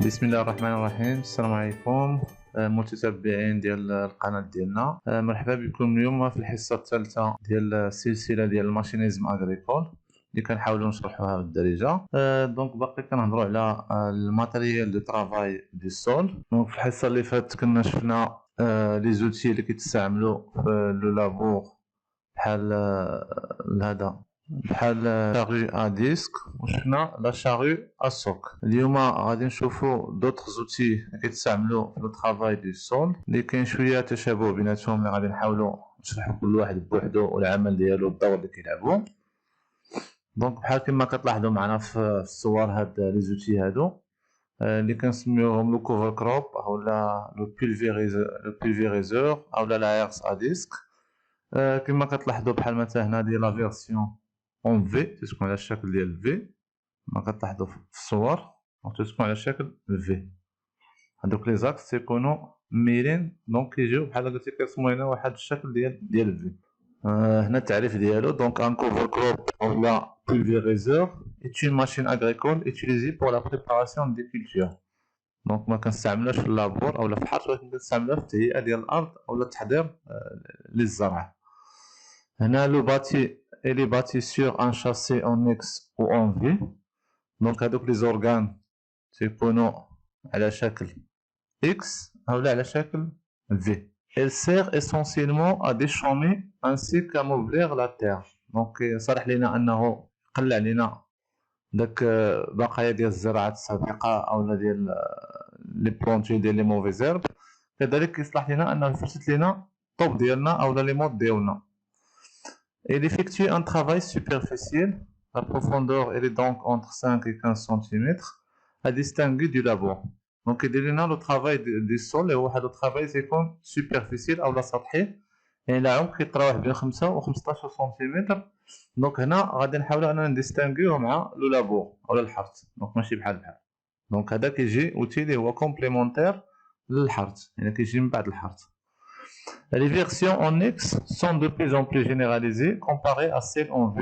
بسم الله الرحمن الرحيم. السلام عليكم متتبعين ديال القناه ديالنا. مرحبا بكم اليوم في الحصه الثالثه ديال السلسله ديال الماشينيزم اغريكول اللي كنحاولوا نشرحوها بالدارجه. دونك باقي كنهضروا على الماتيريال دو ترافاي دو سول. دونك في الحصه اللي فاتت كنا شفنا لي زوتي اللي كيتستعملوا في لو لابور بحال هذا، بحال شاري ا ديسك، وشفنا لا شاري ا سوك. اليوم غادي نشوفوا دوطخ زوتي كيتستعملوا في لو طرافاي دو سول اللي كاين شويه تشابه بيناتهم، اللي غادي نحاولوا نشرحوا كل واحد بوحدو والعمل ديالو الدور اللي كيلعبوا. دونك بحال كما كتلاحظوا معنا في الصور هاد لي زوتي هادو اللي كنسميوهم لو كوفر كروب اولا لو بولفيريزور اولا لا ارس ا ديسك. كما كتلاحظوا بحال مثلا هنا ديال لا فيرسيون اون في تتكون على الشكل ديال في، كما كتلاحظوا في الصور تتكون على الشكل في. هادوك لي زاكس تيكونوا ميلين، دونك كيجيو بحال هكا كيرسموا لنا واحد الشكل ديال في. هنا التعريف ديالو. دونك ان كوفر كروب اولا pulvériseur est une machine agricole utilisée pour la préparation des cultures. دونك ما كنستعملوش في اللابور اولا في الحرث، ولكن كنستعملوه في التهيئه ديال الارض اولا التحضير للزرع. هنا لو باتي الي باتي سور ان شاسي اون اكس او اون في. دونك هادوك لي زورغان تيكونوا على شكل اكس اولا على شكل في. elle sert essentiellement à déchaumer ainsi qu'à moublir la terre. دونك صرح لينا انه يقلع لينا داك بقايا ديال الزراعات السابقه اولا ديال لي بلونتي ديال لي موفي زيرب. كذلك كيصلح لينا انه يفرشت لينا الطوب ديالنا اولا لي مود ديالنا. il effectue un travail superficiel. La profondeur elle est donc entre 5 et 15 cm à distinguer du labor. دونك يدير لنا لو طرافاي دي سول هو واحد لو طرافاي تيكون سوبرفيسيل اولا سطحي، يعني العمق كيتراوح بين 5 و 15 سنتيمتر. دونك هنا غادي نحاولوا اننا نديستانغيوه مع لو لابور اولا الحرث، دونك ماشي بحال. دونك هذا كيجي اوتي اللي هو كومبليمونتير للحرث، يعني كيجي من بعد الحرث. Les versions en X sont de plus en plus généralisées comparées à celles en V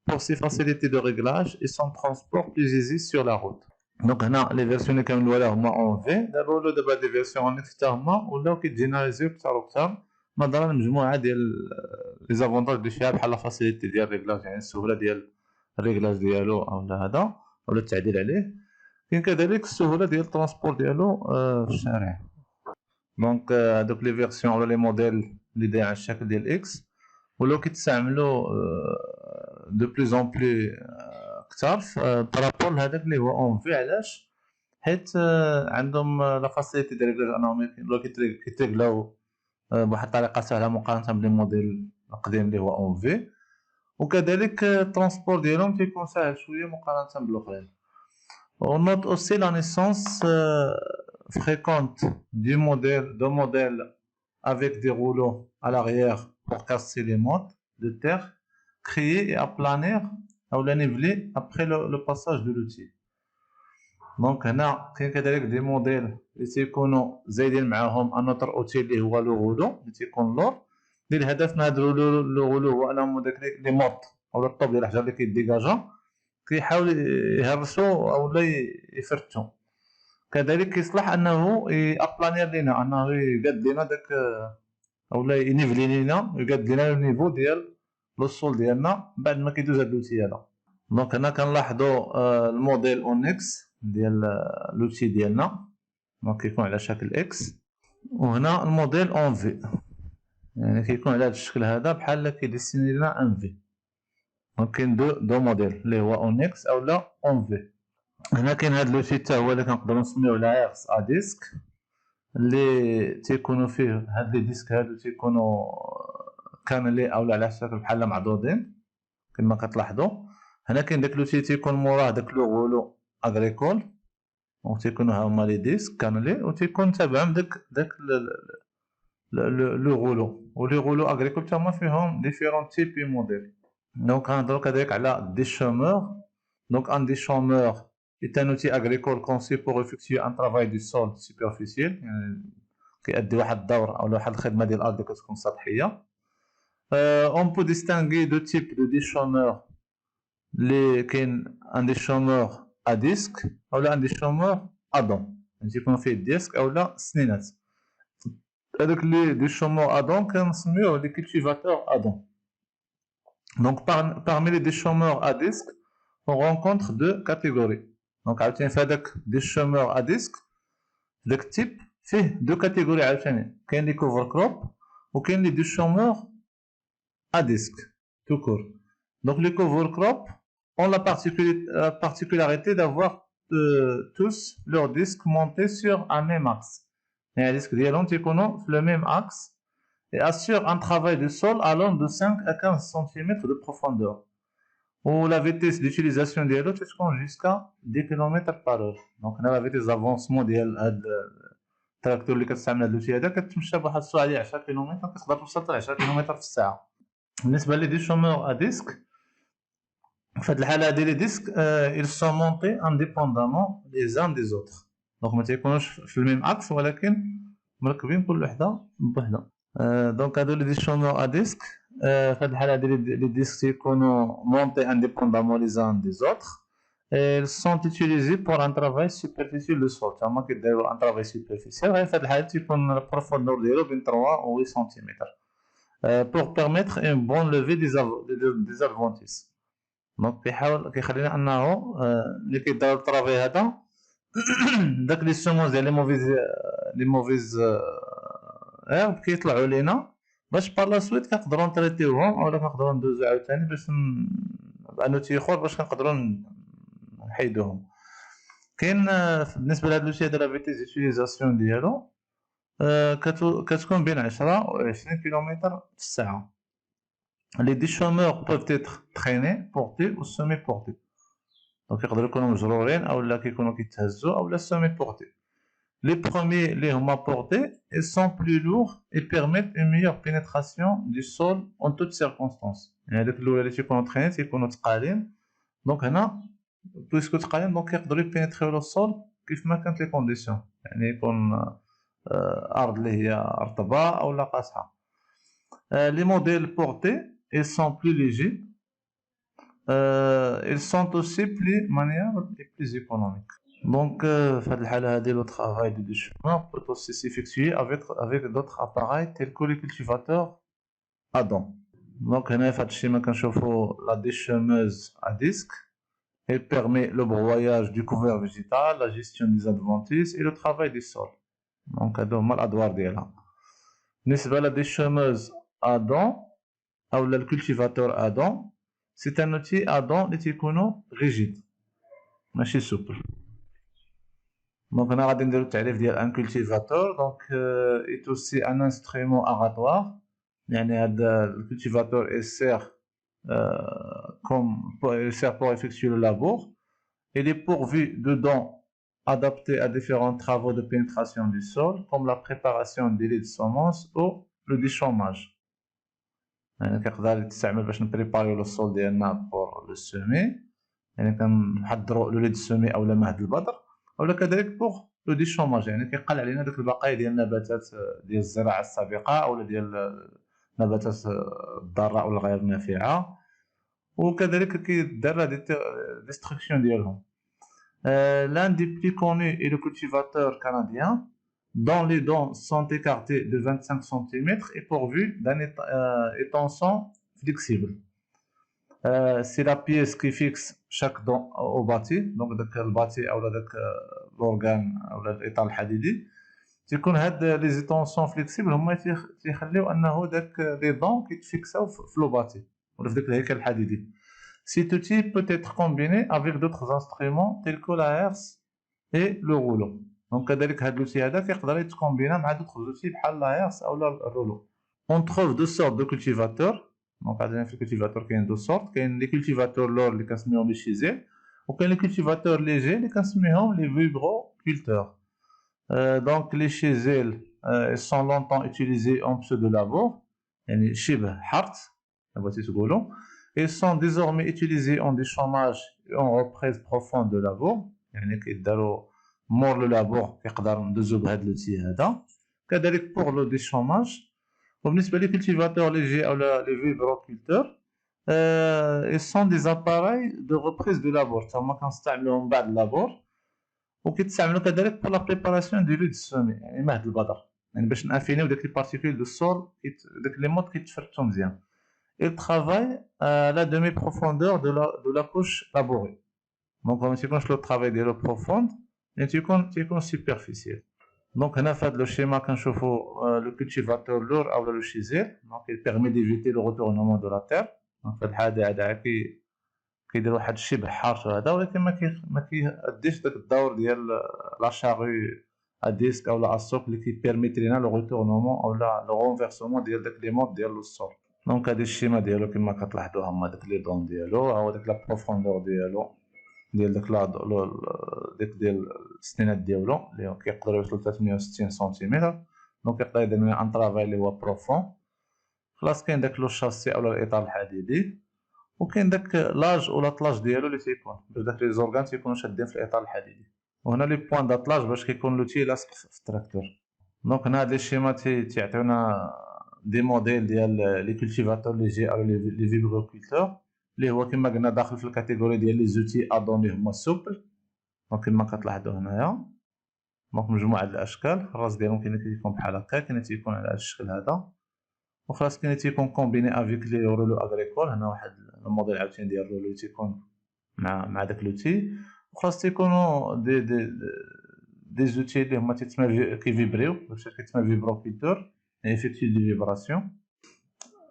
pour ses facilités de réglage et son transport plus aisé sur la route. Donc هنا les versions اللي كنقولوا عليها هما en V. دابا دي فيرسيون en X حتى هما ولاو كيتجينيراليزيو كثر وكثر نظرا لمجموعه ديال لي زافونتاج اللي فيها، بحال لا فاسيليتي ديال الريغلاج، يعني السهوله ديال الريغلاج ديالو اولا هذا ولا التعديل عليه. كاين كذلك السهوله ديال الترونسبور ديالو في الشارع. دونك هادوك لي فيرسيون ولا لي موديل اللي داير على الشكل ديال اكس ولاو كيتستعملوا دو بلوز اون بلو كثر بارابور لهذاك اللي هو اون في. علاش؟ حيت عندهم لا فاسيليتي ديال الريغلاج، انهم ولاو كيتريغلاو بواحد الطريقه سهله مقارنه بالموديل القديم اللي هو اون في، وكذلك الترونسبور ديالهم تيكون ساهل شويه مقارنه بالاخرين. On note aussi la naissance fréquente du modèle avec des rouleaux à l'arrière pour casser les mottes de terre créés et aplanir ou la niveler après le passage de l'outil. Donc هنا كاين كذلك دي موديل اللي تيكونوا زايدين معاهم ان اوتر اوتي اللي هو لو غولو اللي تيكون لور. اللي الهدف من هذا لو غولو هو انهم داك لي موط اولا الطوب ديال الحجر اللي كيديكاجا كيحاول يهرسو اولا يفرتو. كذلك كيصلح انه يابلانير لينا، انه يقاد لينا داك اولا ينيفلي لينا، يقاد لينا النيفو ديال لو سول ديالنا بعد ما كيدوز هاد لوتي هذا. دونك هنا كنلاحظوا الموديل اون اكس ديال لوتي ديالنا، دونك كيكون على شكل اكس، وهنا الموديل اون في يعني كيكون على هذا الشكل هذا بحال كيديسيني لنا ان في. دونك كاين دو موديل اللي هو اون اكس اولا اون في. هنا كاين هاد لوتي حتى هو اللي كنقدروا نسميوه لا ارس ا ديسك، اللي تيكونوا فيه هاد لي ديسك هادو تيكونوا كاملين اولا على شكل بحال معضودين كما كتلاحظوا. هنا كاين داك لوتي تيكون موراه داك لو غولو اغريكول، وتيكونوا هما لي ديسك كاملين وتيكون تابعهم داك لو غولو، ولي غولو اغريكول تا هما فيهم ديفيرون تيب اي موديل. دونك غنهضروا كذلك على ديشومور. دونك ان ديشومور est un outil agricole conçu pour effectuer un travail du sol superficiel، يعني كيأدي واحد الدور او واحد الخدمه ديال الارض اللي كتكون سطحيه. on peut distinguer deux types de déchômeurs. اللي كاين ان ديشومور ا ديسك اولا ان ديشومور ادون، يعني تيكون فيه ديسك اولا سنينات. هذوك لي دي شومور ادون كنسميوه لي كولتيفاتور ادون. Donc parmi les déchômeurs à disque, on rencontre deux catégories. Donc عاوتاني في هذاك déchômeur à disque داك التيب فيه deux catégories عاوتاني، كاين لي cover crop وكاين لي déchômeurs à disque tout court. Donc les cover crop ont la particularité d'avoir tous leurs disques montés sur un même axe. Les disques ديالهم تيكونوا في le même axe et assure un travail de sol allant de 5 à 15 cm de profondeur. Où la vitesse d'utilisation de l'eau تكون jusqu'à 10 km par heure. Donc هنا la vitesse d'avancement ديال هاد التراكتور اللي كتستعمل هاد الوتي هذا كتمشى بواحد السرعه ديال 10 كيلومتر، كتقدر توصل حتى 10 كيلومتر في الساعه. بالنسبه لي دي شومور ا ديسك، في هاد الحاله هادي لي ديسك ils sont montés indépendamment les uns des autres. دونك ما تيكونوش في الميم اكس ولكن مركبين كل وحده بوحدها. دونك هادو لي دي شومور ا ديسك في هاد الحاله هادي لي ديسك تيكونوا مونتي indépendamment les uns des autres. Ils sont utilisés pour un travail superficiel de sol. تما كيديروا un travail superficiel، غير في هاد الحاله تيكون البروفوندور ديالو بين 3 و 8 سنتيمتر pour permettre une bonne levée des adventices. دونك كيخلينا انه اللي كيدير الترافي هذا داك لي سومونس ديال لي موفيز اير كيطلعوا لينا باش بار لا سويت كنقدروا نتريتيوهم اولا كنقدروا ندوزو عاوتاني باش بان اوتي اخر باش كنقدروا نحيدوهم. كاين بالنسبه لهاد لوتي هذا لا فيتيز ديوتيليزاسيون ديالو كتكون بين 10 و 20 كيلومتر في الساعه. Les déchômeurs peuvent être traînés, portés ou semi-portés. Donc يقدروا يكونوا مجرورين اولا كيكونوا كيتهزوا اولا semi-portés. Les premiers les huma portés, ils sont plus lourds et permettent une meilleure pénétration du sol en toutes circonstances. يعني هذوك الاولى اللي تيكونوا تخينين تيكونوا ثقالين، دونك هنا بويسكو ثقالين دونك يقدروا يبينيتريو لو سول كيف ما كانت لي كونديسيون، يعني يكون ارض اللي هي رطبه اولا قاصحه. Les modèles portés ils sont plus légers, ils sont aussi plus maniables et plus économiques. Donc في هذه الحالة هذه le travail du déchômeur peut aussi s'effectuer avec d'autres appareils tels que les cultivateurs à dents. Donc هنا في هذا الشيما كنشوفوا la déchômeuse à disque. Elle permet le broyage du couvert végétal, la gestion des adventices et le travail des sols. Donc هادو هما الأدوار ديالها. بالنسبة لا déchômeuse à dents ou le cultivateur à dents, c'est un outil à dents اللي تيكونوا rigide ماشي souple. Donc هنا غادي نديرو التعريف ديال ان cultivateur. Donc est aussi un instrument aratoire، يعني هذا الcultivateur il sert pour effectuer le labour. Il est pourvu de dents adaptés à différents travaux de pénétration du sol comme la préparation des lits de semences ou le déchômage. يعني كيقدر يستعمل باش نبريباريو لو السول ديالنا بور لو سومي، يعني كنحضروا لو لي دو سومي اولا مهد البذر، اولا كذلك بور لو ديشوماج، يعني كيقل علينا داك البقايا ديال النباتات ديال الزراعه السابقه اولا ديال النباتات الضاره او الغير نافعه، وكذلك كيدار هذه ديستركسيون ديالهم. L'un des plus connus est le cultivateur canadien, dont les dents sont écartées de 25 cm et pourvues d'un étançon flexible. C'est la pièce qui fixe chaque dent au bâti، donc داك الباطي او داك لورغان او الاطار الحديدي تيكون هاد لي زيتونسون فليكسيبل هما تيخليو انه داك لي دون كيتفيكساو في لو باتي ولا في داك الهيكل الحديدي. Cet outil peut être combiné avec d'autres instruments tels que la herse et le rouleau. Donc كذلك هاد l'outil هذا كيقدر يتكومبينا مع d'autres outils بحال la herse او الرولو. On trouve deux sortes de cultivateurs. دونك عندنا في الكولتيفاتور كاين دو سورت، كاين لي كولتيفاتور لور اللي كنسميهم لي شيزيل، وكاين لي كولتيفاتور ليجي اللي كنسميهم لي فيبرو كولتور. دونك لي شيزيل sont longtemps utilisés en pseudo labour، يعني شبه حرث بغيتي تقولوا. Ils sont désormais utilisés en déchômage et en reprise profonde de labour، يعني كيداروا مور لو لابور كيقدر ندوزو بهاد لوتي هذا. كذلك بور لو ديشوماج. وبالنسبة لي cultivateurs légers ou les vibroculteurs، ils sont des appareils de reprise de labour، تما كنستعملوهم بعد اللابور وكيتستعملوا كذلك بور لا بريباراسيون دو لو دو سومي، يعني مهد البذر، يعني باش نافينيو داك لي بارتيكول دو السول داك لي مود كيتفرتو مزيان. Il travaille à la demi-profondeur de la couche labourée. Donc, on تيكونش le travail ديالو profonde، mais تيكون superficiel. Donc, هنا في هذا le schéma كنشوفوا le cultivateur lourd أو le chisel. Donc, il permet d'éviter le retournement de la terre. Donc, في هذا هذا كيدير واحد الشبه حارش هذا، ولكن ما كيأديش داك الدور ديال لا شاري ا ديسك او لا السوق اللي كيبيرميتي لينا لو ريتورنمون او لا لو رونفيرسمون ديال داك لي مود ديال السول. دونك هادي الشيما ديالو كما كتلاحظوا هما داك لي دون ديالو، ها داك لا بروفوندور ديالو ديال داك ديك ديال السنينات ديالو اللي كيقدروا يوصلوا 360 سنتيمتر. دونك يقدر يدير لنا ان طرافاي اللي هو بروفون. خلاص كاين داك لو شاسي او الاطار الحديدي، وكاين داك لاج ولا طلاج ديالو اللي تيكون باش داك لي زورغان تيكونوا شادين في الاطار الحديدي، وهنا لي بوين داطلاج باش كيكون لوتي لاصق في التراكتور. دونك هنا هاد لي شيما تيعطيونا دي موديل ديال لي كولتيفاتور ليجي او لي فيبروكولتور اللي هو كما قلنا داخل في الكاتيجوري ديال لي زوتي ادون اللي هما سوبل. دونك كما كتلاحظوا هنايا دونك مجموعه الاشكال، الراس ديالهم كاين اللي تيكون بحال هكا، كاين اللي تيكون على هاد الشكل هذا، وخلاص كاين اللي تيكون كومبيني افيك لي رولو اغريكول. هنا واحد الموديل عاوتاني ديال الرولو تيكون مع داك لوتي، وخاص تيكونوا دي زوتي اللي هما تيتسمى كيفيبريو، باش كيتسمى فيبروكولتور ايفيكتيو دي فيبراسيون.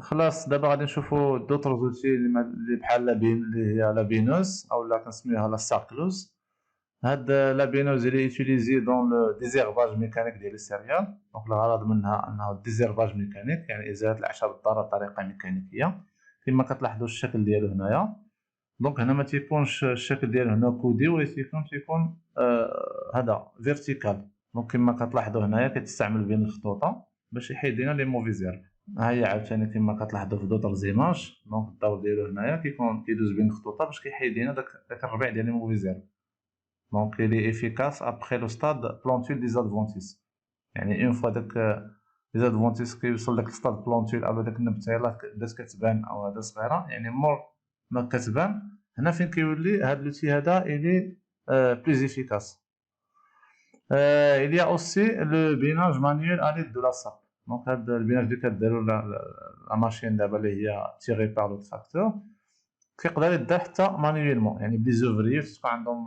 خلاص دابا غادي نشوفوا دوطر زوتي اللي بحال اللي هي لا بينوز او لا كنسميوها لا ساكلوز. هاد لا بينوز اللي يوتيليزي دون لو ديزيرباج ميكانيك ديال السيريال. دونك الغرض منها انه ديزيرباج ميكانيك، يعني ازاله الاعشاب الضاره بطريقه ميكانيكيه كما كتلاحظوا الشكل ديالو هنايا. دونك هنا ما تيكونش الشكل ديالو هنا كودي، ولكن تيكون هذا فيرتيكال. دونك كما كتلاحظوا هنايا كتستعمل بين الخطوطه باش يحيد لنا لي موفي زيرب. ها هي عاوتاني كما كتلاحظوا في دوطر زيماج. دونك الدور ديالو هنايا كيدوز بين الخطوطه باش كيحيد لنا داك الربيع ديال لي موفي زيرب. دونك لي افيكاس ابخي لو ستاد بلونتول دي زادفونتيس، يعني اون فوا داك لي زادفونتيس كيوصل داك الستاد بلونتول او داك النبته يلاه بدات كتبان او هذا صغيره، يعني مور ما كتبان هنا فين كيولي هاد لوتي هذا الي بلوز افيكاس. il y a aussi le binage manuel à l'aide de la sape. دونك هاد البيناج اللي كديروا لا ماشين دابا اللي هي تيغي بار لو تراكتور كيقدر يدار حتى مانيويلمون، يعني بلي زوفريي تكون عندهم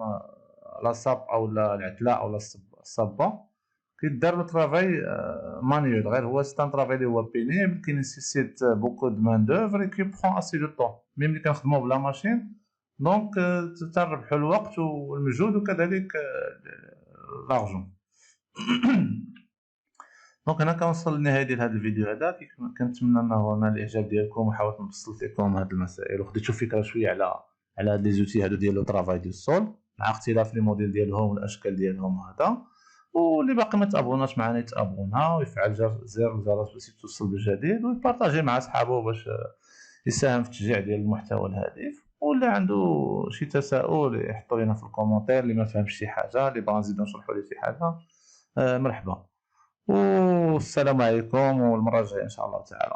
لا ساب او العتله او الصبه كيدار لو طرافاي مانيويل. غير هو سي ان طرافاي اللي هو بينيبل كي نيسيسيت بوكو دو مان دوفر كي برون اسي دو طون ميم اللي كنخدمو بلا ماشين. دونك تربحوا الوقت والمجهود وكذلك لارجون. دونك هنا كنوصل للنهايه ديال هذا الفيديو هذا. كنتمنى انه نال الاعجاب ديالكم وحاولت نبسط لكم هذه المسائل وخديتو فكره شويه على هاد لي زوتي هادو ديال لو طرافاي دو السول مع اختلاف لي موديل ديالهم والاشكال ديالهم هذا. واللي باقي ما تابوناش معنا يتابونا ويفعل زر الجرس باش توصل بالجديد ويبارطاجي مع صحابه باش يساهم في التشجيع ديال المحتوى الهادف. واللي عنده شي تساؤل يحطوا لنا في الكومونتير، اللي ما فهمش شي حاجه اللي بغا نزيدو نشرحوا ليه شي حاجه مرحبا. والسلام عليكم والمره الجايه ان شاء الله تعالى.